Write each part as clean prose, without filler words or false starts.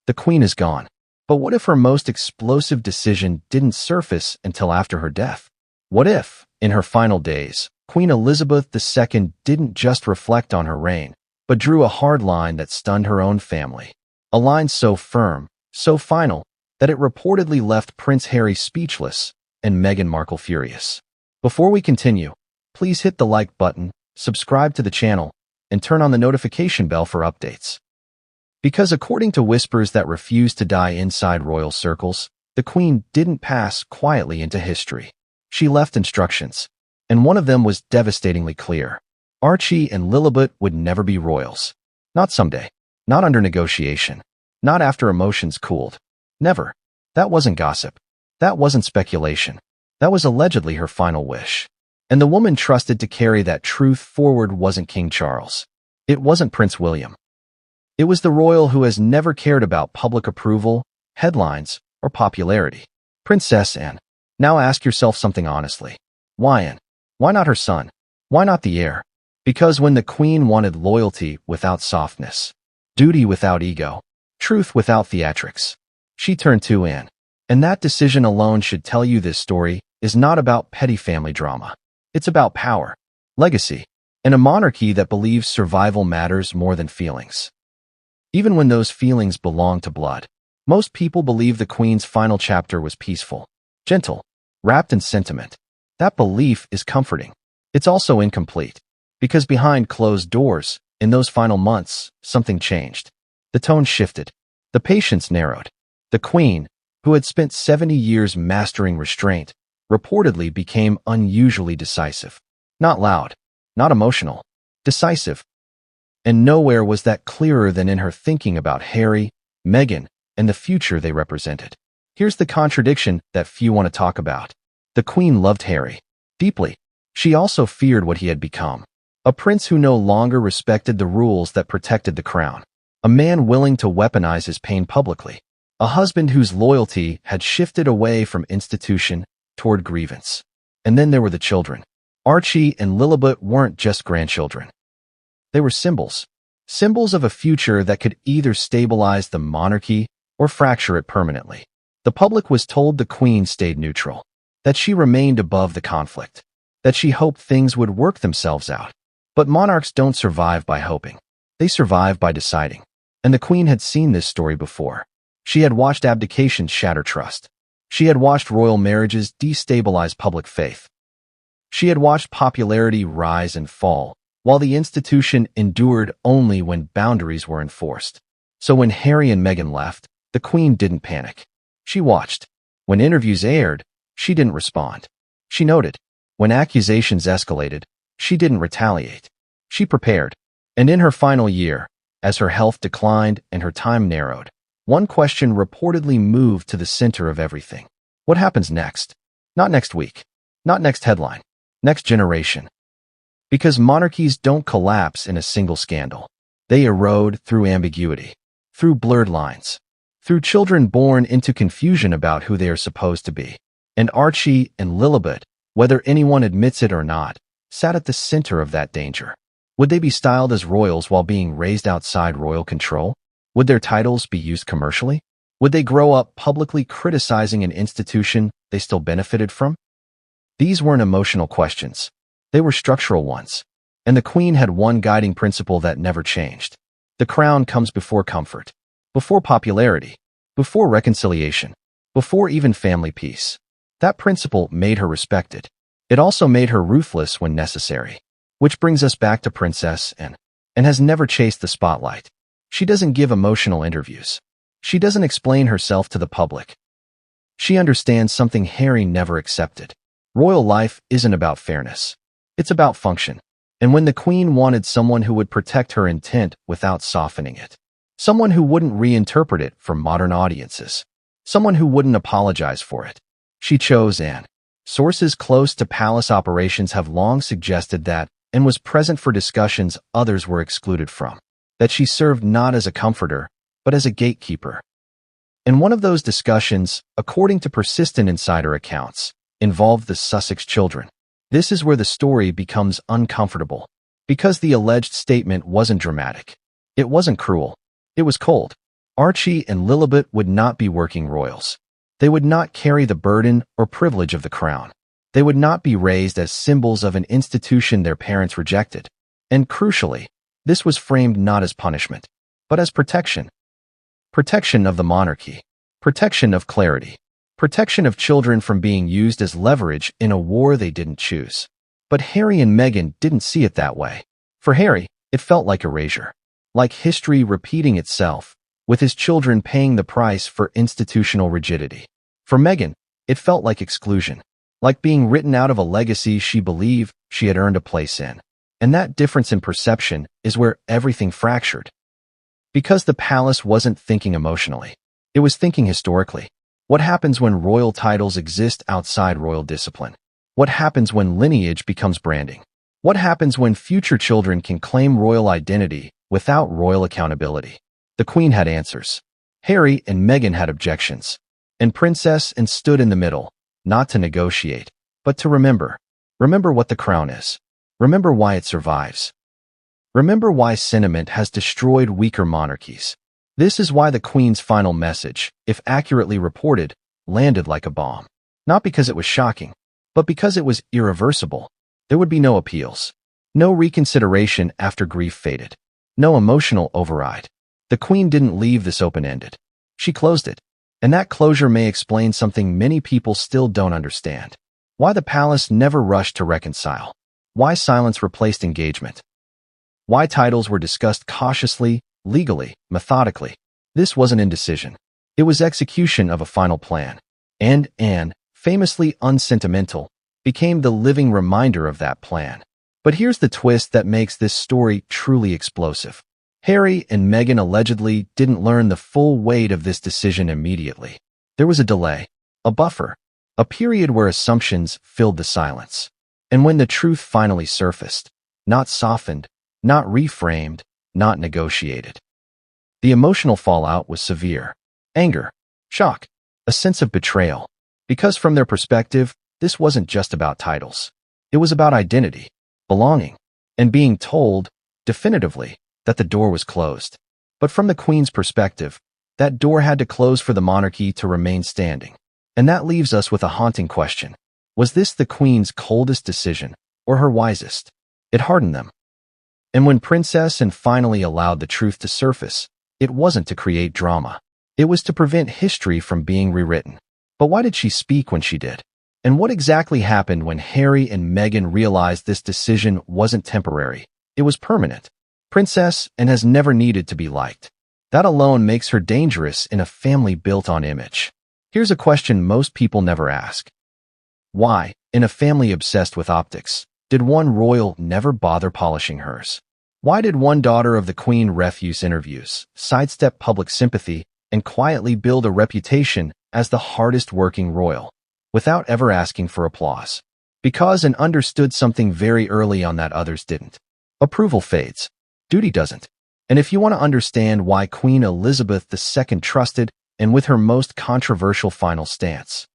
The Queen is gone. But what if her most explosive decision didn't surface until after her death? What if, in her final days, Queen Elizabeth II didn't just reflect on her reign, but drew a hard line that stunned her own family? A line so firm, so final, that it reportedly left Prince Harry speechless and Meghan Markle furious. Before we continue, please hit the like button, subscribe to the channel, and turn on the notification bell for updates. Because according to whispers that refuse to die inside royal circles, the Queen didn't pass quietly into history. She left instructions, and one of them was devastatingly clear. Archie and Lilibet would never be royals. Not someday. Not under negotiation. Not after emotions cooled. Never. That wasn't gossip. That wasn't speculation. That was allegedly her final wish. And the woman trusted to carry that truth forward wasn't King Charles. It wasn't Prince William. It was the royal who has never cared about public approval, headlines, or popularity. Princess Anne. Now ask yourself something honestly. Why Anne? Why not her son? Why not the heir? Because when the Queen wanted loyalty without softness, duty without ego, truth without theatrics, she turned to Anne. And that decision alone should tell you this story is not about petty family drama. It's about power, legacy, and a monarchy that believes survival matters more than feelings. Even when those feelings belong to blood. Most people believe the Queen's final chapter was peaceful, gentle, wrapped in sentiment. That belief is comforting. It's also incomplete, because behind closed doors, in those final months, something changed. The tone shifted. The patience narrowed. The Queen, who had spent 70 years mastering restraint, reportedly became unusually decisive. Not loud, not emotional, decisive. And nowhere was that clearer than in her thinking about Harry, Meghan, and the future they represented. Here's the contradiction that few want to talk about. The Queen loved Harry deeply. She also feared what he had become. A prince who no longer respected the rules that protected the crown. A man willing to weaponize his pain publicly. A husband whose loyalty had shifted away from institution toward grievance. And then there were the children. Archie and Lilibet weren't just grandchildren. They were symbols. Symbols of a future that could either stabilize the monarchy or fracture it permanently. The public was told the Queen stayed neutral, that she remained above the conflict, that she hoped things would work themselves out. But monarchs don't survive by hoping. They survive by deciding. And the Queen had seen this story before. She had watched abdications shatter trust. She had watched royal marriages destabilize public faith. She had watched popularity rise and fall, while the institution endured only when boundaries were enforced. So when Harry and Meghan left, the Queen didn't panic. She watched. When interviews aired, she didn't respond. She noted. When accusations escalated, she didn't retaliate. She prepared. And in her final year, as her health declined and her time narrowed, one question reportedly moved to the center of everything. What happens next? Not next week. Not next headline. Next generation. Because monarchies don't collapse in a single scandal. They erode through ambiguity, through blurred lines, through children born into confusion about who they are supposed to be. And Archie and Lilibet, whether anyone admits it or not, sat at the center of that danger. Would they be styled as royals while being raised outside royal control? Would their titles be used commercially? Would they grow up publicly criticizing an institution they still benefited from? These weren't emotional questions. They were structural ones. And the Queen had one guiding principle that never changed. The crown comes before comfort, before popularity, before reconciliation, before even family peace. That principle made her respected. It also made her ruthless when necessary. Which brings us back to Princess Anne, and has never chased the spotlight. She doesn't give emotional interviews. She doesn't explain herself to the public. She understands something Harry never accepted. Royal life isn't about fairness. It's about function. And when the Queen wanted someone who would protect her intent without softening it, someone who wouldn't reinterpret it for modern audiences, someone who wouldn't apologize for it, she chose Anne. Sources close to palace operations have long suggested that Anne was present for discussions others were excluded from, that she served not as a comforter, but as a gatekeeper. And one of those discussions, according to persistent insider accounts, involved the Sussex children. This is where the story becomes uncomfortable, because the alleged statement wasn't dramatic. It wasn't cruel. It was cold. Archie and Lilibet would not be working royals. They would not carry the burden or privilege of the crown. They would not be raised as symbols of an institution their parents rejected. And crucially, this was framed not as punishment, but as protection. Protection of the monarchy. Protection of clarity. Protection of children from being used as leverage in a war they didn't choose. But Harry and Meghan didn't see it that way. For Harry, it felt like erasure. Like history repeating itself, with his children paying the price for institutional rigidity. For Meghan, it felt like exclusion. Like being written out of a legacy she believed she had earned a place in. And that difference in perception is where everything fractured. Because the palace wasn't thinking emotionally. It was thinking historically. What happens when royal titles exist outside royal discipline? What happens when lineage becomes branding? What happens when future children can claim royal identity without royal accountability? The Queen had answers. Harry and Meghan had objections. And Princess Anne stood in the middle, not to negotiate, but to remember. Remember what the crown is. Remember why it survives. Remember why sentiment has destroyed weaker monarchies. This is why the Queen's final message, if accurately reported, landed like a bomb. Not because it was shocking, but because it was irreversible. There would be no appeals. No reconsideration after grief faded. No emotional override. The Queen didn't leave this open-ended. She closed it. And that closure may explain something many people still don't understand. Why the palace never rushed to reconcile. Why silence replaced engagement. Why titles were discussed cautiously, legally, methodically. This wasn't indecision. It was execution of a final plan. And Anne, famously unsentimental, became the living reminder of that plan. But here's the twist that makes this story truly explosive. Harry and Meghan allegedly didn't learn the full weight of this decision immediately. There was a delay, a buffer, a period where assumptions filled the silence. And when the truth finally surfaced, not softened, not reframed, not negotiated. The emotional fallout was severe. Anger, shock, a sense of betrayal. Because from their perspective, this wasn't just about titles. It was about identity, belonging, and being told, definitively, that the door was closed. But from the Queen's perspective, that door had to close for the monarchy to remain standing. And that leaves us with a haunting question. Was this the Queen's coldest decision, or her wisest? It hardened them. And when Princess Anne finally allowed the truth to surface, it wasn't to create drama. It was to prevent history from being rewritten. But why did she speak when she did? And what exactly happened when Harry and Meghan realized this decision wasn't temporary? It was permanent. Princess Anne has never needed to be liked. That alone makes her dangerous in a family built on image. Here's a question most people never ask. Why, in a family obsessed with optics, did one royal never bother polishing hers? Why did one daughter of the Queen refuse interviews, sidestep public sympathy, and quietly build a reputation as the hardest working royal, without ever asking for applause? Because Anne understood something very early on that others didn't. Approval fades. Duty doesn't. And if you want to understand why Queen Elizabeth II trusted Anne with her most controversial final stance,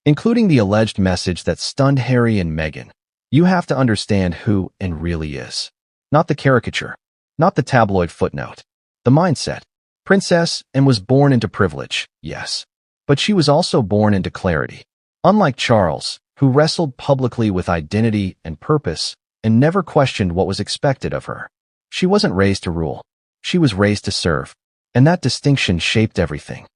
including the alleged message that stunned Harry and Meghan, you have to understand who Anne really is. Not the caricature, not the tabloid footnote, the mindset. Princess Anne was born into privilege, yes, but she was also born into clarity. Unlike Charles, who wrestled publicly with identity and purpose and never questioned what was expected of her. She wasn't raised to rule. She was raised to serve. And that distinction shaped everything.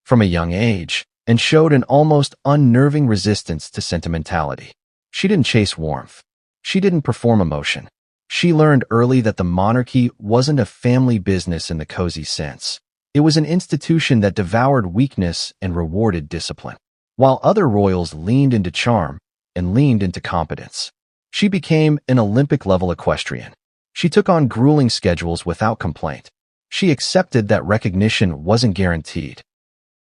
From a young age, Anne showed an almost unnerving resistance to sentimentality. She didn't chase warmth. She didn't perform emotion. She learned early that the monarchy wasn't a family business in the cozy sense. It was an institution that devoured weakness and rewarded discipline. While other royals leaned into charm and leaned into competence, she became an Olympic-level equestrian. She took on grueling schedules without complaint. She accepted that recognition wasn't guaranteed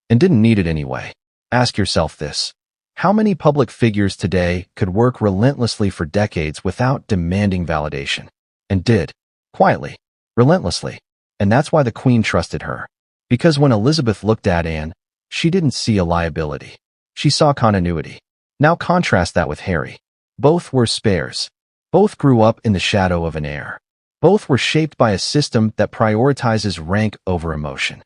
and didn't need it anyway. Ask yourself this. How many public figures today could work relentlessly for decades without demanding validation? And did. Quietly. Relentlessly. And that's why the Queen trusted her. Because when Elizabeth looked at Anne, she didn't see a liability. She saw continuity. Now contrast that with Harry. Both were spares. Both grew up in the shadow of an heir. Both were shaped by a system that prioritizes rank over emotion.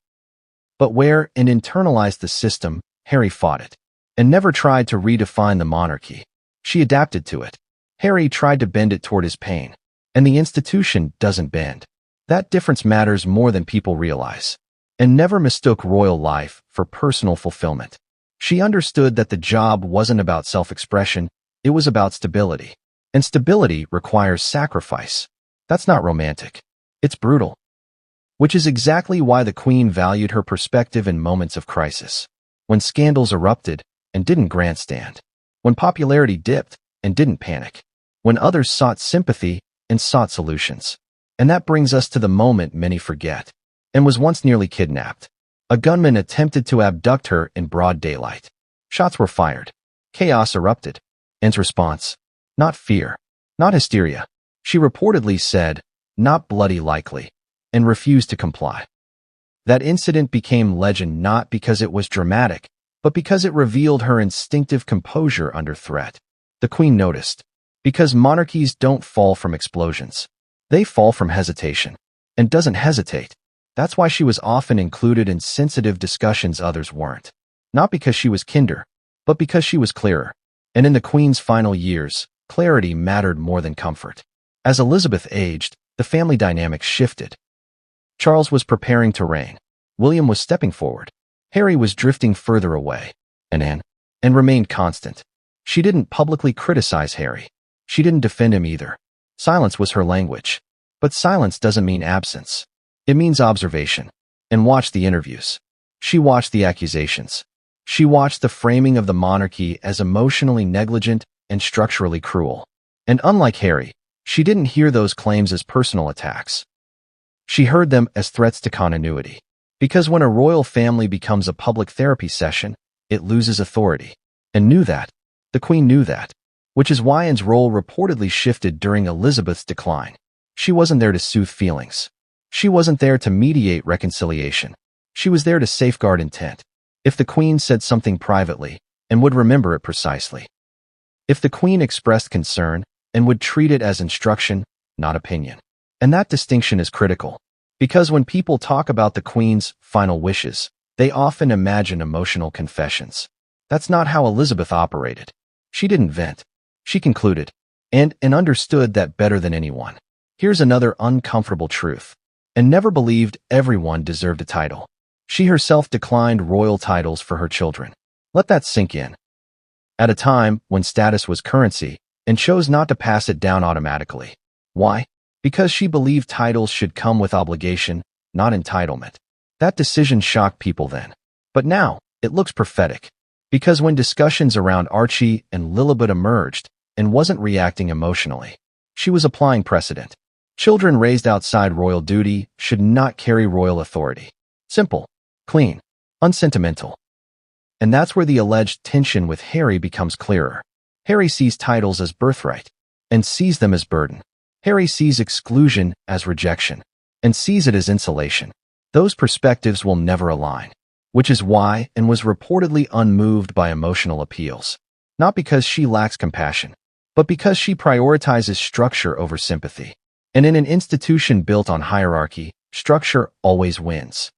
But where and internalized the system, Harry fought it, and never tried to redefine the monarchy. She adapted to it. Harry tried to bend it toward his pain, and the institution doesn't bend. That difference matters more than people realize. And never mistook royal life for personal fulfillment. She understood that the job wasn't about self-expression, it was about stability. And stability requires sacrifice. That's not romantic. It's brutal. Which is exactly why the Queen valued her perspective in moments of crisis. When scandals erupted and didn't grandstand. When popularity dipped and didn't panic. When others sought sympathy and sought solutions. And that brings us to the moment many forget. And was once nearly kidnapped. A gunman attempted to abduct her in broad daylight. Shots were fired. Chaos erupted. Anne's response? Not fear. Not hysteria. She reportedly said, not bloody likely, and refused to comply. That incident became legend not because it was dramatic, but because it revealed her instinctive composure under threat. The Queen noticed. Because monarchies don't fall from explosions. They fall from hesitation. And doesn't hesitate. That's why she was often included in sensitive discussions others weren't. Not because she was kinder, but because she was clearer. And in the Queen's final years, clarity mattered more than comfort. As Elizabeth aged, the family dynamics shifted. Charles was preparing to reign. William was stepping forward. Harry was drifting further away. And Anne remained constant. She didn't publicly criticize Harry. She didn't defend him either. Silence was her language. But silence doesn't mean absence. It means observation. And watch the interviews. She watched the accusations. She watched the framing of the monarchy as emotionally negligent and structurally cruel. And unlike Harry, she didn't hear those claims as personal attacks. She heard them as threats to continuity. Because when a royal family becomes a public therapy session, it loses authority. And knew that. The Queen knew that. Which is why Anne's role reportedly shifted during Elizabeth's decline. She wasn't there to soothe feelings. She wasn't there to mediate reconciliation. She was there to safeguard intent. If the Queen said something privately, Anne would remember it precisely. If the Queen expressed concern, Anne would treat it as instruction, not opinion. And that distinction is critical. Because when people talk about the Queen's final wishes, they often imagine emotional confessions. That's not how Elizabeth operated. She didn't vent. She concluded. And understood that better than anyone. Here's another uncomfortable truth. And never believed everyone deserved a title. She herself declined royal titles for her children. Let that sink in. At a time when status was currency, and chose not to pass it down automatically. Why? Because she believed titles should come with obligation, not entitlement. That decision shocked people then. But now, it looks prophetic. Because when discussions around Archie and Lilibet emerged, and wasn't reacting emotionally, she was applying precedent. Children raised outside royal duty should not carry royal authority. Simple, clean, unsentimental. And that's where the alleged tension with Harry becomes clearer. Harry sees titles as birthright, and sees them as burden. Harry sees exclusion as rejection, and sees it as insulation. Those perspectives will never align, which is why Anne was reportedly unmoved by emotional appeals. Not because she lacks compassion, but because she prioritizes structure over sympathy. And in an institution built on hierarchy, structure always wins.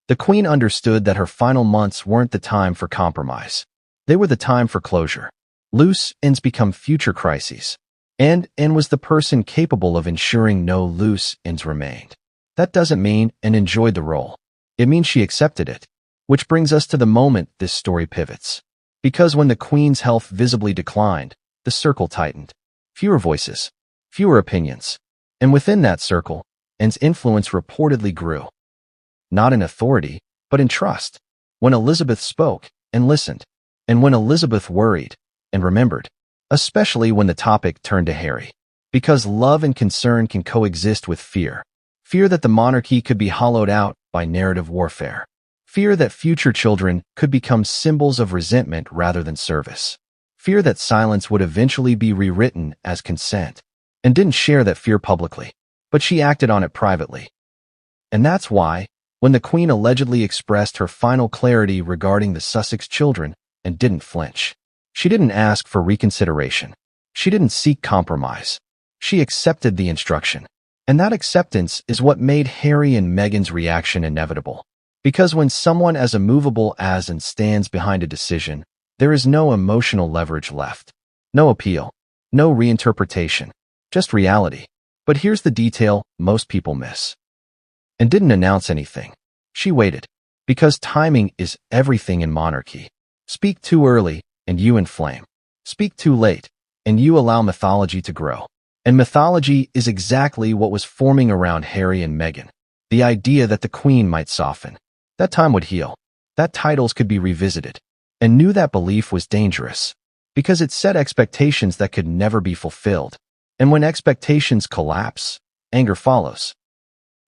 The Queen understood that her final months weren't the time for compromise. They were the time for closure. Loose ends become future crises. And Anne was the person capable of ensuring no loose ends remained. That doesn't mean Anne enjoyed the role. It means she accepted it. Which brings us to the moment this story pivots. Because when the Queen's health visibly declined, the circle tightened. Fewer voices. Fewer opinions. And within that circle, Anne's influence reportedly grew. Not in authority, but in trust. When Elizabeth spoke, Anne listened. And when Elizabeth worried, Anne remembered. Especially when the topic turned to Harry. Because love and concern can coexist with fear. Fear that the monarchy could be hollowed out by narrative warfare. Fear that future children could become symbols of resentment rather than service. Fear that silence would eventually be rewritten as consent. And didn't share that fear publicly, but she acted on it privately. And that's why, when the Queen allegedly expressed her final clarity regarding the Sussex children and didn't flinch, she didn't ask for reconsideration. She didn't seek compromise. She accepted the instruction. And that acceptance is what made Harry and Meghan's reaction inevitable. Because when someone as immovable as and stands behind a decision, there is no emotional leverage left. No appeal. No reinterpretation. Just reality. But here's the detail most people miss. And didn't announce anything. She waited. Because timing is everything in monarchy. Speak too early, and you inflame. Speak too late, and you allow mythology to grow. And mythology is exactly what was forming around Harry and Meghan. The idea that the Queen might soften. That time would heal. That titles could be revisited. And knew that belief was dangerous. Because it set expectations that could never be fulfilled. And when expectations collapse, anger follows.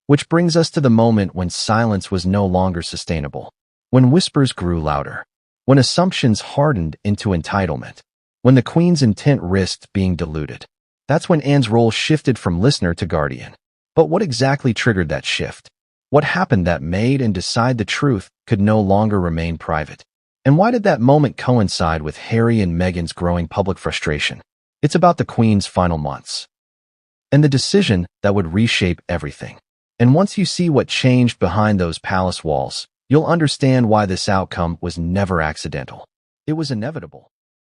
Which brings us to the moment when silence was no longer sustainable. When whispers grew louder. When assumptions hardened into entitlement. When the Queen's intent risked being diluted. That's when Anne's role shifted from listener to guardian. But what exactly triggered that shift? What happened that made and decide the truth could no longer remain private? And why did that moment coincide with Harry and Meghan's growing public frustration? It's about the Queen's final months. And the decision that would reshape everything. And once you see what changed behind those palace walls, you'll understand why this outcome was never accidental. It was inevitable.